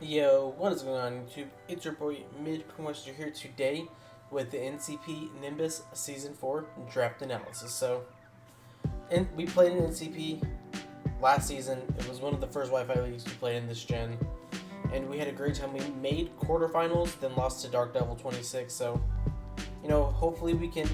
Yo, what is going on YouTube? It's your boy Mid-Promoster here today with the NCP Nimbus Season 4 Draft Analysis. And we played in NCP last season. It was one of the first Wi-Fi leagues we played in this gen. And we had a great time. We made quarterfinals, then lost to Dark Devil 26. So, hopefully we can,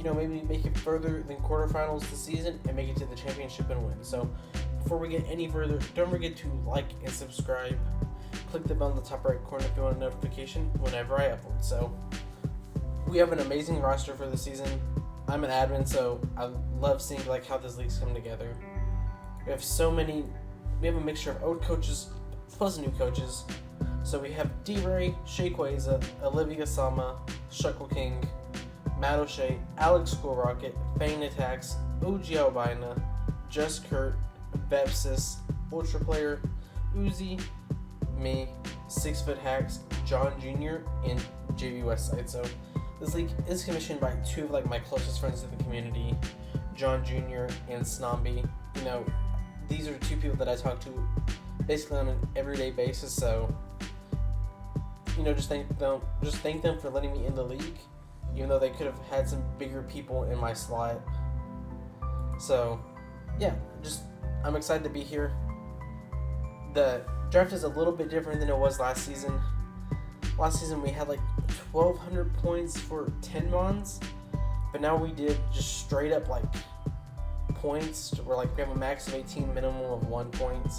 maybe make it further than quarterfinals this season and make it to the championship and win. So, before we get any further, don't forget to like and subscribe. Click the bell in the top right corner if you want a notification whenever I upload. So, we have an amazing roster for the season. I'm an admin, so I love seeing how this league's come together. We have we have a mixture of old coaches plus new coaches. So we have D-Ray, Shayquaza, Olivia Sama, Shuckle King, Matt O'Shea, Alex School Rocket, Fane Attacks, OG Albina, Just Kurt, Bepsis, Ultra Player, Uzi, me, 6 Foot Hacks, John Jr., and JV Westside. So this league is commissioned by two of my closest friends in the community, John Jr. and Snobby. These are two people that I talk to basically on an everyday basis. So just thank them for letting me in the league, even though they could have had some bigger people in my slot. So yeah, I'm excited to be here. The draft is a little bit different than it was last season. Last season we had 1,200 points for 10 mons, but now we did just straight up points where we have a max of 18, minimum of 1 point,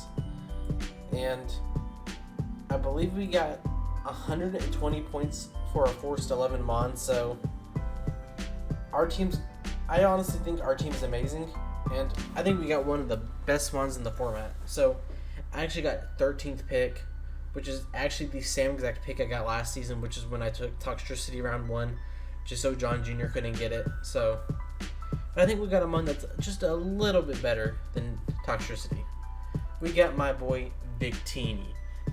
and I believe we got 120 points for a forced 11 mon. So I honestly think our team is amazing, and I think we got one of the best ones in the format. So I actually got 13th pick, which is actually the same exact pick I got last season, which is when I took Toxtricity round 1, just so John Jr. couldn't get it. So, but I think we got a mon that's just a little bit better than Toxtricity. We got my boy Victini.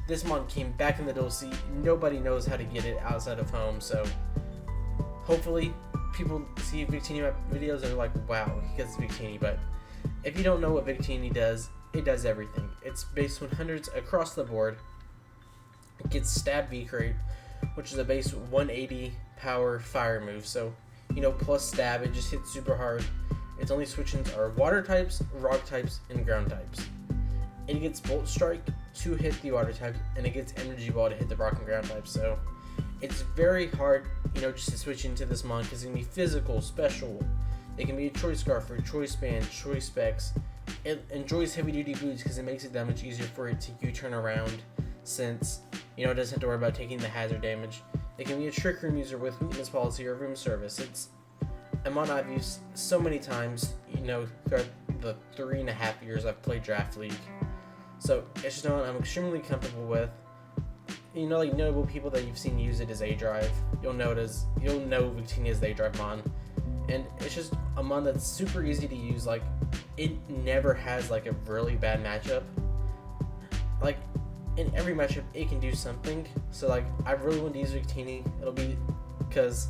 This mon came back in the DLC. Nobody knows how to get it outside of home, so hopefully people see Victini videos and they're like, wow, he gets Victini. But if you don't know what Victini does, it does everything. It's base 100s across the board. It gets stab V-Crate, which is a base 180 power fire move. So, plus stab, it just hits super hard. Its only switch-ins are water types, rock types, and ground types. It gets Bolt Strike to hit the water types, and it gets Energy Ball to hit the rock and ground types. So, it's very hard, just to switch into this mon because it can be physical, special. It can be a Choice Scarfer, Choice Band, Choice Specs. It enjoys heavy duty boots because it makes it that much easier for it to U-turn around, since it doesn't have to worry about taking the hazard damage. It can be a Trick Room user with Weakness Policy or Room Service. It's a mon I've used so many times, throughout the 3.5 years I've played Draft League. So it's just one I'm extremely comfortable with. Notable people that you've seen use it as A-Drive. You'll know Victini as the A-Drive mon. And it's just a mon that's super easy to use. It never has a really bad matchup. In every matchup it can do something. So I really want to use Victini. It'll be because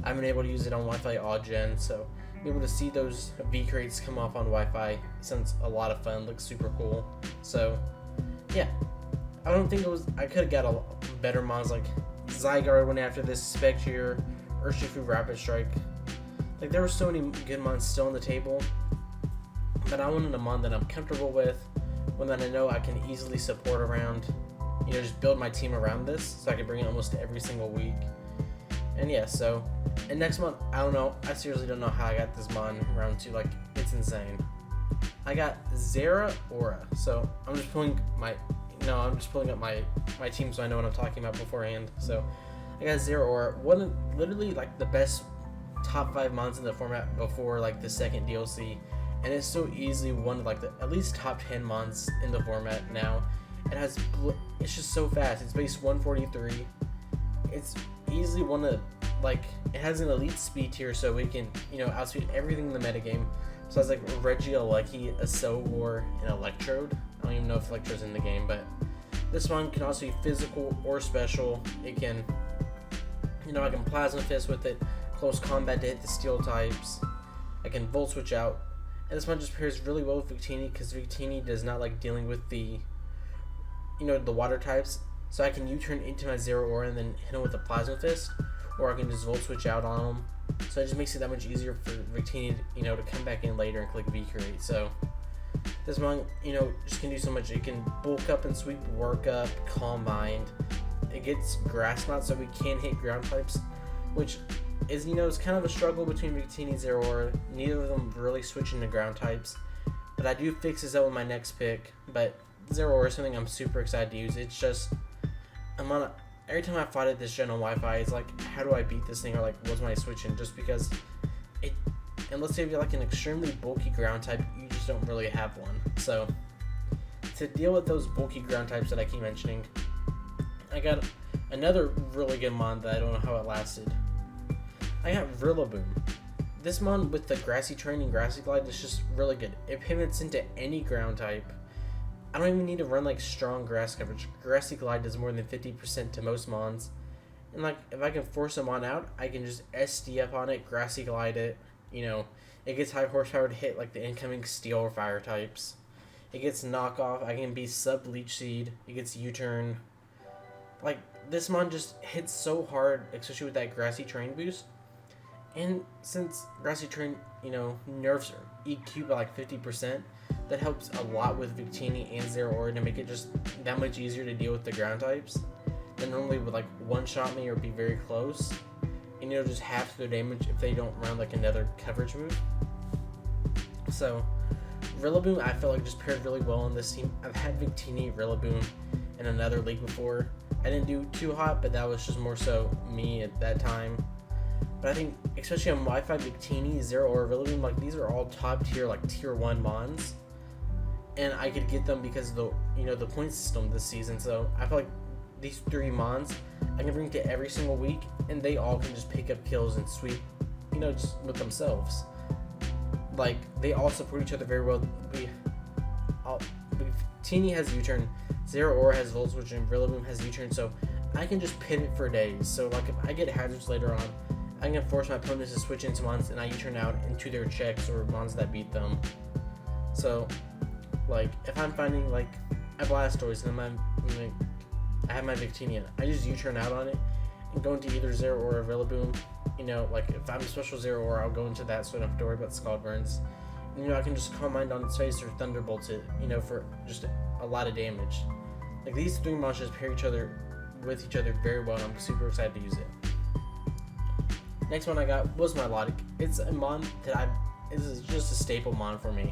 I've been able to use it on Wi-Fi all gen. So be able to see those V-Crates come off on Wi-Fi sounds a lot of fun. Looks super cool. So yeah, I don't think I could have got a better mons. Zygarde went after this, Spectre, Urshifu Rapid Strike. There were so many good mons still on the table, but I wanted a mon that I'm comfortable with, one that I know I can easily support around, just build my team around this so I can bring it almost every single week. And yeah, and next month, I don't know, I seriously don't know how I got this mon round 2, it's insane. I got Zera Aura, so I'm just pulling up my team so I know what I'm talking about beforehand. So I got Zera Aura, literally the best top 5 mons in the format before the second DLC, and it's so easily one of the at least top 10 mons in the format now. It's just so fast. It's base 143. It's easily one of it has an elite speed tier, so it can outspeed everything in the metagame. So it has Regieleki, a Cellor, and Electrode. I don't even know if Electrode's in the game, but this one can also be physical or special. It can I can Plasma Fist with it, close combat to hit the steel types. I can Volt Switch out. And this one just pairs really well with Victini because Victini does not like dealing with the water types. So I can U-turn into my Zera Aura and then hit him with a Plasma Fist, or I can just Volt Switch out on him. So it just makes it that much easier for Victini, to come back in later and click V-Create. So this mon, just can do so much. It can bulk up and sweep, work up, Calm Mind. It gets Grass Knot, so we can hit ground types, which is, it's kind of a struggle between Victini and Zera Aura. Neither of them really switch into ground types, but I do fix this out with my next pick. But Zera Aura is something I'm super excited to use. It's just, every time I fight at this gen on Wi-Fi, it's like, how do I beat this thing, or like, what's my switch in? Just because unless you have like an extremely bulky ground type, you just don't really have one. So to deal with those bulky ground types that I keep mentioning, I got another really good mon that I don't know how it lasted. I got Varilla Boom. This mon with the Grassy Terrain and Grassy Glide is just really good. It pivots into any ground type. I don't even need to run like strong grass coverage. Grassy Glide does more than 50% to most mons. And like, if I can force a mon out, I can just SD up on it, Grassy Glide it. It gets high horsepower to hit like the incoming Steel or Fire types. It gets knockoff. I can be sub Leech Seed. It gets U-turn. Like, this mon just hits so hard, especially with that Grassy Terrain boost. And since Grassy Terrain, nerfs EQ by like 50%, that helps a lot with Victini and Zera Aura to make it just that much easier to deal with the ground types. They normally would like one-shot me or be very close, and just half their damage if they don't run like another coverage move. So Varilla Boom, I feel like just paired really well on this team. I've had Victini, Varilla Boom in another league before. I didn't do too hot, but that was just more so me at that time. But I think, especially on Wi-Fi, Victini, Zera Aura, Varilla Boom, like these are all top tier, like tier 1 mons. And I could get them because of the point system this season. So I feel like these 3 mons I can bring to every single week, and they all can just pick up kills and sweep, just with themselves. Like, they all support each other very well. Victini has U-turn, Zera Aura has Volt Switch, and Varilla Boom has U-turn, so I can just pivot for days. So like, if I get hazards later on, I can force my opponents to switch into mons, and I U-turn out into their checks or mons that beat them. So like, if I'm finding like a Blastoise and I have my Victini, I just U-turn out on it and go into either Zera Aura or Varilla Boom. Like if I'm a special Zera Aura, I'll go into that, so I don't have to worry about Scald Burns. And, I can just Calm Mind on its face or Thunderbolt it, for just a lot of damage. Like, these 3 monsters pair each other with each other very well, and I'm super excited to use it. Next one I got was Melodic. It's a mon that this is just a staple mon for me.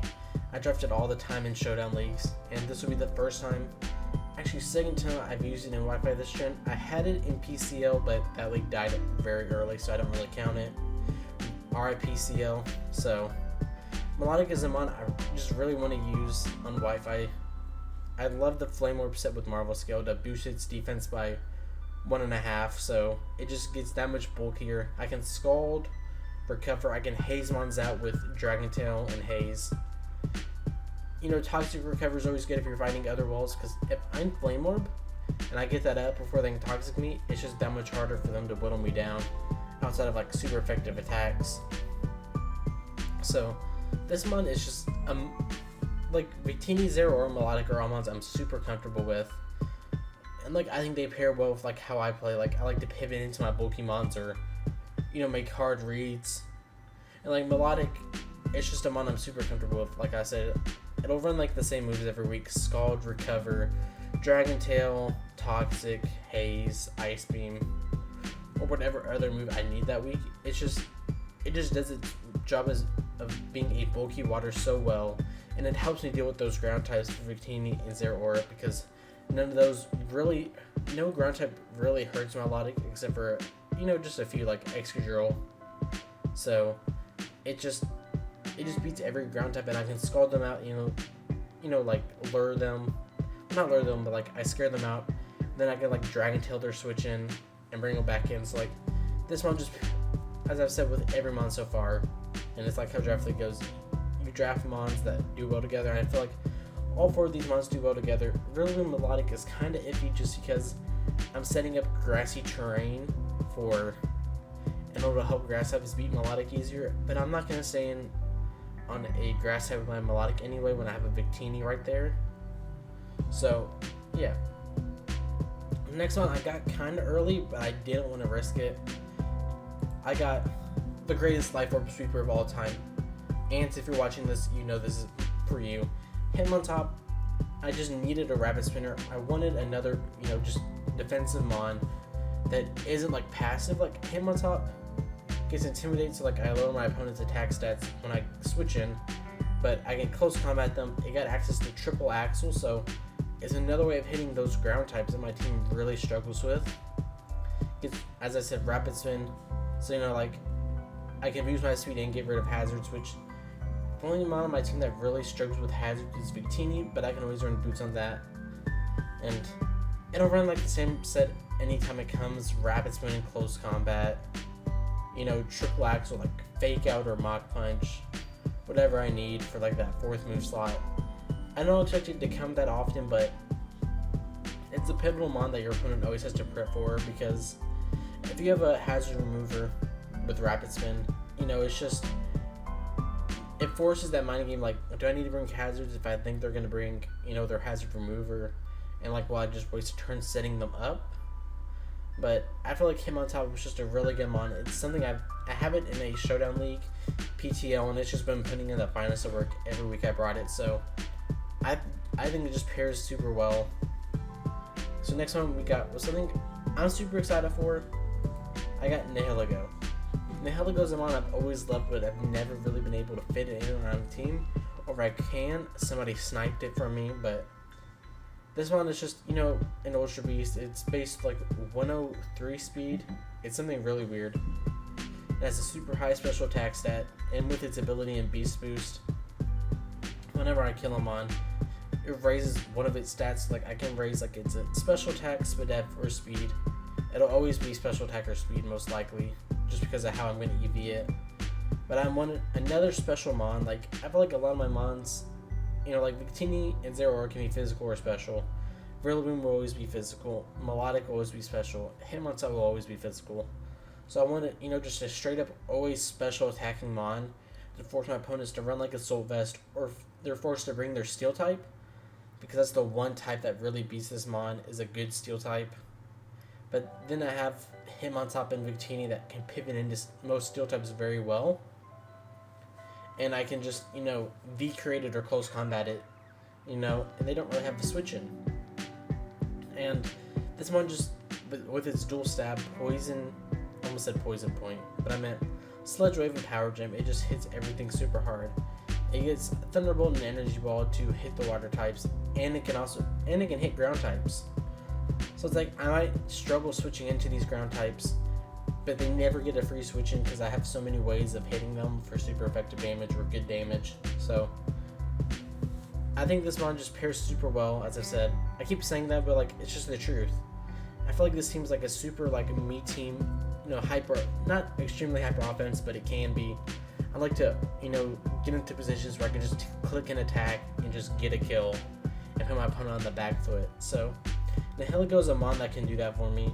I draft it all the time in Showdown leagues, and this will be the first time, actually second time I've used it in Wi-Fi this gen. I had it in PCL, but that league died very early, so I don't really count it. RIPCL. So Melodic is a mon I just really want to use on Wi-Fi. I love the Flame Orb set with Marvel Scale to boost its defense by 1.5, so it just gets that much bulkier. I can Scald, Recover, I can Haze mons out with Dragon Tail and Haze. Toxic Recover is always good if you're fighting other walls, because if I'm Flame Orb and I get that up before they can Toxic me, it's just that much harder for them to whittle me down outside of like super effective attacks. So this mon is just like Victini, Zera Aura, Melodic are all mons I'm super comfortable with, and like I think they pair well with like how I play. Like, I like to pivot into my bulky mons or make hard reads, and like Melodic, it's just a mon I'm super comfortable with. Like I said, it'll run like the same moves every week: Scald, Recover, Dragon Tail, Toxic, Haze, Ice Beam, or whatever other move I need that week. It just does its job of being a bulky water so well, and it helps me deal with those ground types for Victini and Zera Aura, because none of those really, no ground type really hurts Melodic except for just a few like Excadrill. So it just beats every ground type, and I can Scald them out, like lure them, not lure them, but like I scare them out, then I can like Dragon Tail their switch in and bring them back in. So like, this one just, as I've said with every mon so far, and it's like how Draft League goes, you draft mons that do well together, and I feel like all 4 of these mons do well together. Really, Melodic is kind of iffy just because I'm setting up Grassy Terrain in order to help grass types beat Melodic easier, but I'm not going to stay on a grass type with my Melodic anyway when I have a Victini right there. So yeah, Next one I got kind of early, but I didn't want to risk it. I got the greatest life Orb Sweeper of all time. Ants, if you're watching this, you know this is for you. Him on top, I just needed a Rapid Spinner. I wanted another, just defensive mon that isn't like passive. Like him on top gets intimidated, so like I lower my opponent's attack stats when I switch in, but I can close combat them. It got access to triple axle, so it's another way of hitting those ground types that my team really struggles with. It's, as I said, Rapid Spin, so like I can use my speed and get rid of hazards, which the only mon on my team that really struggles with hazards is Victini, but I can always run boots on that. And it'll run like the same set anytime it comes, Rapid Spin in close combat, triple axle, like fake out or mock punch, whatever I need for like that fourth move slot. I don't expect it to come that often, but it's a pivotal mon that your opponent always has to prep for, because if you have a hazard remover with Rapid Spin, it's just, it forces that mind game, like, do I need to bring hazards if I think they're going to bring, their hazard remover, and like, will I just waste a turn setting them up? But I feel like him on top was just a really good mon. It's something I have it in a showdown league, PTL, and it's just been putting in the finest of work every week I brought it, so I think it just pairs super well. So next one we got was something I'm super excited for. I got Nihiligo. Nihiligo's a mon I've always loved, but I've never really been able to fit it in around the team. Or if I can, somebody sniped it from me, but this one is just, an Ultra Beast. It's based like 103 speed. It's something really weird. It has a super high special attack stat, and with its ability and Beast Boost, whenever I kill him on, it raises one of its stats. Like I can raise like it's a special attack, SPDF, or speed. It'll always be special attack or speed most likely, just because of how I'm going to EV it. But I wanted another special mon. Like I feel like a lot of my mons, like Victini and Zera Aura can be physical or special. Varilla Boom will always be physical. Melodic will always be special. Him on top will always be physical. So I wanted, just a straight up always special attacking mon to force my opponents to run like Assault Vest, or they're forced to bring their Steel type, because that's the one type that really beats this mon, is a good Steel type. But then I have him on top and Victini that can pivot into most Steel types very well. And I can just, V-create it or close combat it, and they don't really have the switch in. And this one just, with its dual stab, poison, almost said poison point, but I meant Sledge Wave and Power Gem, it just hits everything super hard. It gets Thunderbolt and Energy Ball to hit the water types, and it can hit ground types. So it's like, I might struggle switching into these ground types, but they never get a free switch in because I have so many ways of hitting them for super effective damage or good damage. So I think this mon just pairs super well, as I said. I keep saying that, but like, it's just the truth. I feel like this team's like a super like me team, hyper, not extremely hyper offense, but it can be. I like to, get into positions where I can just click and attack and just get a kill and put my opponent on the back foot. So Nihiligo is a mon that can do that for me,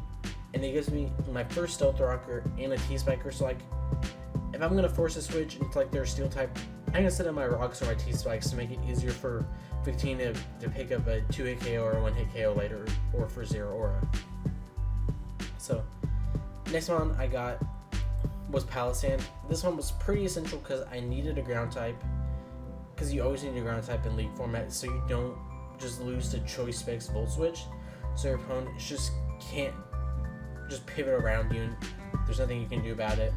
and it gives me my first Stealth Rocker and a T-Spiker. So like, if I'm gonna force a switch into like their Steel type, I'm gonna set up my Rocks or my T-Spikes to make it easier for Victini to pick up a 2-hit KO or a 1-hit KO later, or for Zera Aura. So next one I got was Palestine. This one was pretty essential because I needed a ground type, because you always need a ground type in league format, so you don't just lose to Choice Specs Volt Switch, so your opponent just can't just pivot around you and there's nothing you can do about it.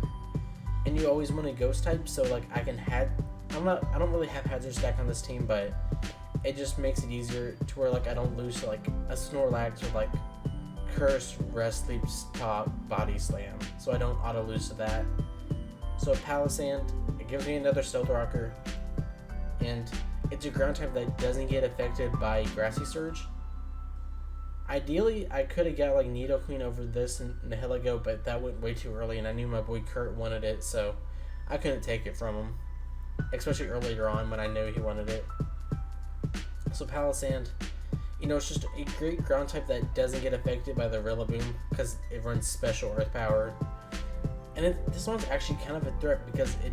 And you always want a ghost type, so like I don't really have hazard stack on this team, but it just makes it easier to where like I don't lose to like a Snorlax or like Curse, Rest, Sleep, Top, Body Slam, so I don't auto lose to that. So Palisand, it gives me another Stealth Rocker, and it's a ground type that doesn't get affected by Grassy Surge. Ideally, I could have got like Nidoqueen over this and Nihiligo, but that went way too early, and I knew my boy Kurt wanted it, so I couldn't take it from him, especially earlier on when I knew he wanted it. So Palisand, it's just a great ground type that doesn't get affected by the Varilla Boom because it runs special Earth Power. And this one's actually kind of a threat because it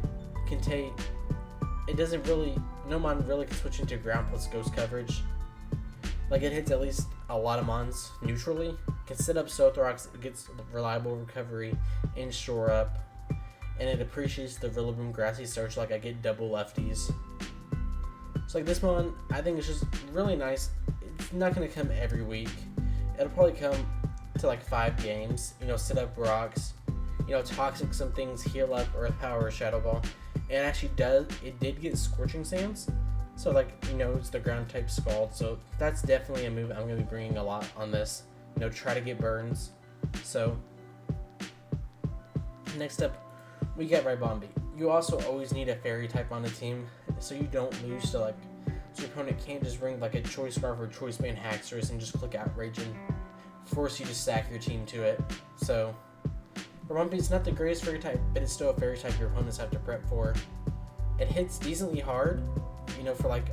doesn't really, no mon really can switch into ground plus ghost coverage. Like it hits at least a lot of mons neutrally. Can set up Torracats, it gets reliable recovery and shore up, and it appreciates the Varilla Boom Grassy Search. Like, I get double lefties. So like this mon, I think it's just really nice. It's not going to come every week. It'll probably come to like 5 games. You know, set up rocks. You know, toxic some things, heal up, Earth Power, or Shadowball. It actually does. It did get Scorching Sands. So like, you know, it's the ground type Scald. So that's definitely a move I'm going to be bringing a lot on this. You know, try to get burns. So next up, we get Bomby. You also always need a fairy type on the team, so you don't lose to like, so your opponent can't just bring like a Choice Scarf or Choice Band Haxorus and just click Outrage and force you to sack your team to it. So Bomby's not the greatest fairy type, but it's still a fairy type your opponents have to prep for. It hits decently hard, you know, for like,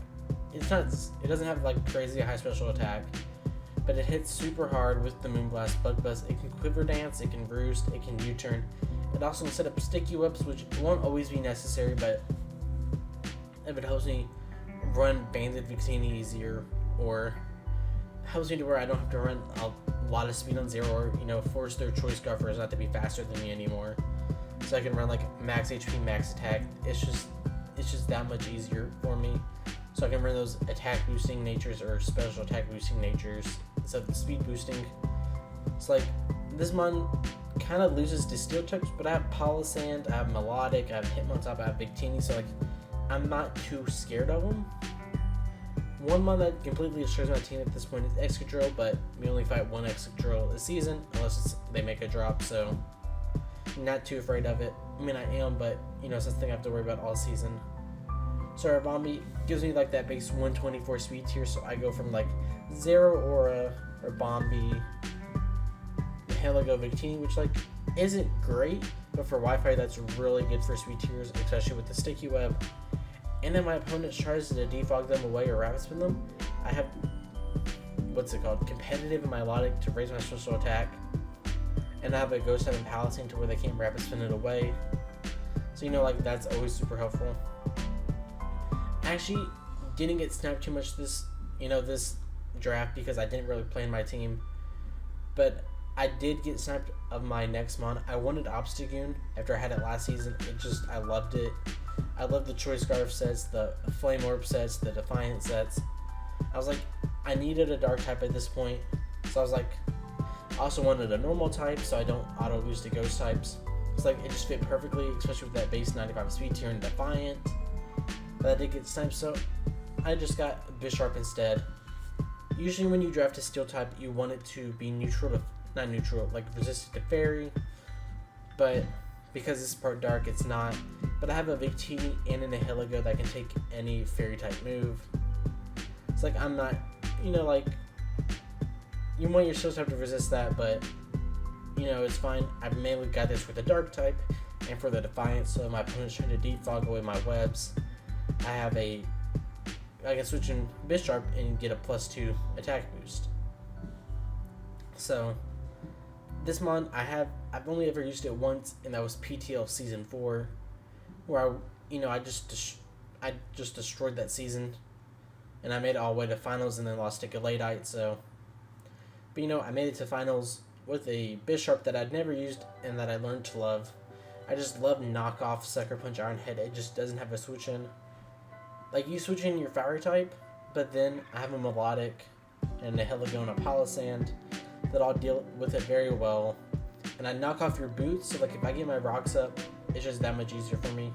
it doesn't have like crazy high special attack, but it hits super hard with the Moonblast, Bug Buzz. It can Quiver Dance, it can Roost, it can U-turn. It also can set up sticky whips, which won't always be necessary, but if it helps me run Banded Victini easier, or helps me to where I don't have to run a lot of speed on Zera, or, you know, force their Choice Scarfers not to be faster than me anymore. So I can run like max HP, max attack. It's just that much easier for me. So I can run those attack boosting natures or special attack boosting natures instead of the speed boosting. It's like, this mon kind of loses to steel types, but I have Palestine, I have Melodic, I have Hitmontop, I have Victini, so like, I'm not too scared of them. One mon that completely destroys my team at this point is Excadrill, but we only fight one Excadrill a season, unless they make a drop, so I'm not too afraid of it. I mean, I am, but, you know, it's something I have to worry about all season. So Bomby gives me like that base 124 speed tier, so I go from like Zera Aura or Bomby, Heligo, Victini, which like isn't great, but for Wi-Fi that's really good for speed tiers, especially with the sticky web. And then my opponent tries to defog them away or rapid spin them. I have competitive and Melodic to raise my special attack, and I have a Ghost Type and Palestine to where they can't rapid spin it away. So, you know, like, that's always super helpful. I actually didn't get sniped too much this draft because I didn't really play in my team, but I did get sniped of my next mon. I wanted Obstagoon after I had it last season. I loved it. I love the Choice Scarf sets, the Flame Orb sets, the Defiant sets. I was like, I needed a dark type at this point, so I was like, I also wanted a normal type so I don't auto lose to ghost types. It's like, it just fit perfectly, especially with that base 95 speed tier and Defiant. But I did get sniped, so I just got Bisharp instead. Usually when you draft a steel type, you want it to be resistant to fairy, but because it's part dark, it's not. But I have a Victini and an Heligo that can take any fairy type move. It's like, I'm not, you know, like, you want your steel type to resist that, but, you know, it's fine. I've mainly got this for the dark type and for the Defiant, so my opponent's trying to defog away my webs. I can switch in Bisharp and get a +2 attack boost. So this mon, I've only ever used it once, and that was PTL season 4, where I just destroyed that season, and I made it all the way to finals and then lost to Galadite. So, but you know, I made it to finals with a Bisharp that I'd never used and that I learned to love. I just love knockoff Sucker Punch Iron Head. It just doesn't have a switch in. Like, you switch in your fire type, but then I have a Melodic and a Heligo and a Palisand that all deal with it very well. And I knock off your boots, so like if I get my rocks up, it's just that much easier for me.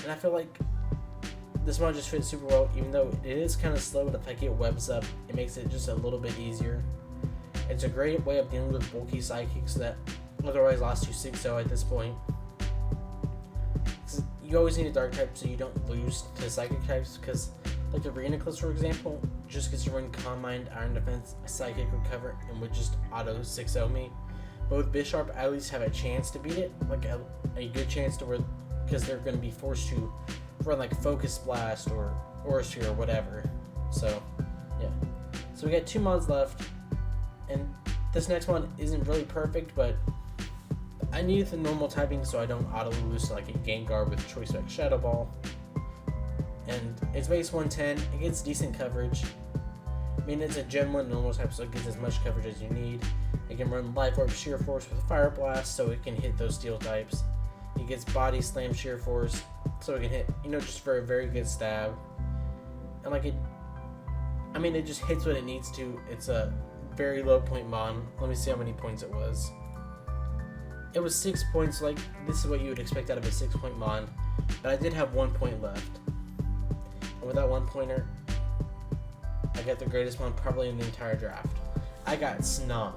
And I feel like this one just fits super well, even though it is kind of slow, but if I get webs up, it makes it just a little bit easier. It's a great way of dealing with bulky psychics that otherwise lost you 6-0 at this point. You always need a dark type so you don't lose to psychic types, because like the Arena Eclipse, for example, just gets to run Calm Mind, Iron Defense, Psychic Recover, and would just auto 6-0 me. But with Bisharp, I at least have a chance to beat it, like a good chance to where, because they're going to be forced to run like Focus Blast or Aura Sphere or whatever. So, yeah. So we got 2 mods left, and this next one isn't really perfect, but I need the normal typing so I don't auto lose to like a Gengar with Choice Spec Shadow Ball. And it's base 110, it gets decent coverage. I mean, it's a Gen 1 normal type, so it gets as much coverage as you need. It can run Life Orb Sheer Force with Fire Blast, so it can hit those steel types. It gets Body Slam Sheer Force, so it can hit, just for a very good stab. And like it just hits what it needs to. It's a very low point mon. Let me see how many points it was. It was 6 points. Like, this is what you would expect out of a 6-point mon, but I did have 1 point left. And with that 1 pointer, I got the greatest mon probably in the entire draft. I got Snom.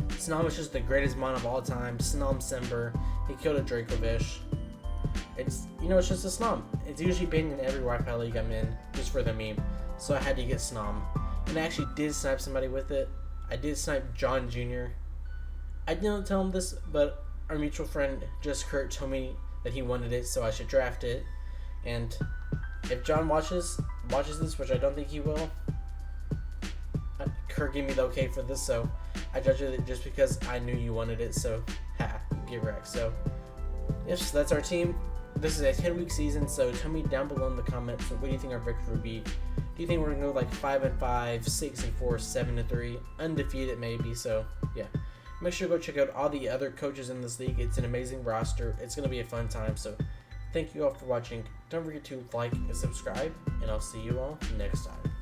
Snom is just the greatest mon of all time. Snom Sember. He killed a Dracovish. It's just a Snom. It's usually banned in every Wi-Fi league I'm in, just for the meme. So I had to get Snom. And I actually did snipe somebody with it. I did snipe John Jr. I didn't tell him this, but our mutual friend Just Kurt told me that he wanted it, so I should draft it. And if John watches this, which I don't think he will, Kurt gave me the okay for this, so I judged it just because I knew you wanted it, so get wrecked. So yes, that's our team. This is a 10-week season, so tell me down below in the comments, what do you think our victory will be? Do you think we're gonna go like 5-5, 6-4, 7-3, undefeated maybe? So yeah, make sure to go check out all the other coaches in this league. It's an amazing roster. It's gonna be a fun time. So thank you all for watching. Don't forget to like and subscribe, and I'll see you all next time.